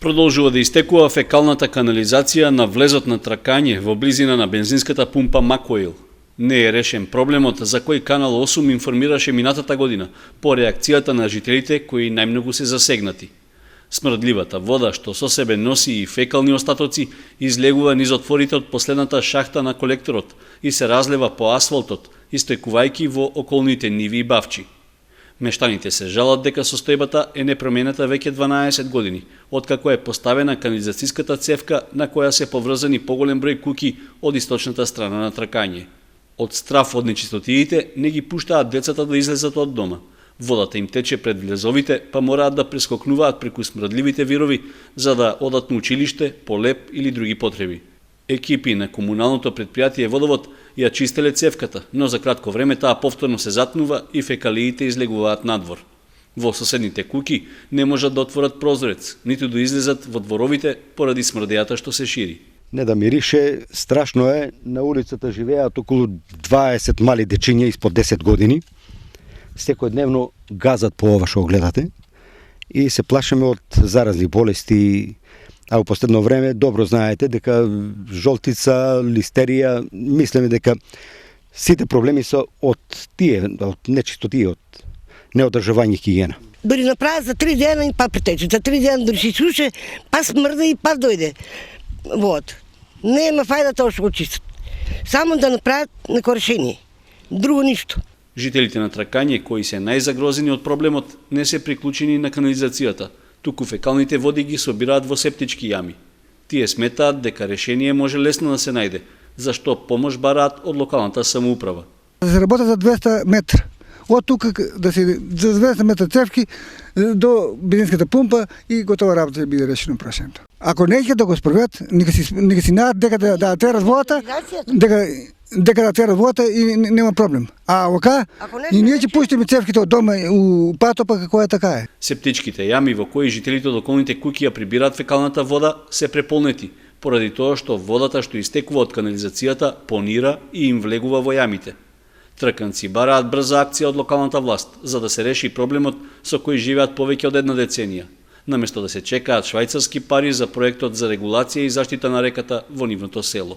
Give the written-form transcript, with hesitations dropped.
Продолжува да истекува фекалната канализација на влезот на Тракање во близина на бензинската пумпа Макоил. Не е решен проблемот за кој Канал 8 информираше минатата година по реакцијата на жителите кои најмногу се засегнати. Смрдливата вода што со себе носи и фекални остатоци излегува низ отворите од последната шахта на колекторот и се разлева по асфалтот, истекувајќи во околните ниви и бавчи. Мештаните се жалат дека состојбата е непроменета веќе 12 години, откако е поставена канализацијската цевка на која се поврзани поголем број куќи од источната страна на Тракање. Од страф од нечистотиите не ги пуштаат децата да излезат од дома. Водата им тече пред влезовите, па мораат да прескокнуваат преку смрдливите вирови за да одат на училиште, по леп или други потреби. Екипи на комуналното предпријатие Водовод ја чистеле цевката, но за кратко време таа повторно се затнува и фекалиите излегуваат надвор. Во соседните куќи не можат да отворат прозорец, ниту да излезат во дворовите поради смрдејата што се шири. Не да мирише, страшно е, на улицата живеат околу 20 мали дечиња испод 10 години. Секојдневно газат по ова што гледате и се плашиме од заразни болести, а во последно време добро знаете дека жолтица, листерија, мислиме дека сите проблеми се од тие, од нечистотија, од неодржавање хигиена. Дори направи за 3 дена и па притече, за 3 дена дори си суше, па смрда и па дојде вод. Не има фајда тоа што го чистат. Само да направат неко решение. Друго ништо. Жителите на Тракање, кои се најзагрозени од проблемот, не се приклучени на канализацијата, туку фекалните води ги собираат во септички јами. Тие сметаат дека решение може лесно да се најде, зашто помош бараат од локалната самоуправа. Да се работи за 200 метра. Од тука да се за 200 метра цевки до бензинската пумпа и готова работа ќе биде решено прашањето. Ако не ќе да го спроведат, нека си наат дека да терат водата, дека да терат водата и нема проблем. А ока и ние ќе пуштиме цевките од дома у патопа како е така е. Септичките јами во кои жителите од околните куќи ја прибираат фекалната вода се преполнети, поради тоа што водата што истекува од канализацијата понира и им влегува во јамите. Трканци бараат брза акција од локалната власт за да се реши проблемот со кој живеат повеќе од една деценија, наместо да се чекаат швајцарски пари за проектот за регулација и заштита на реката во нивното село.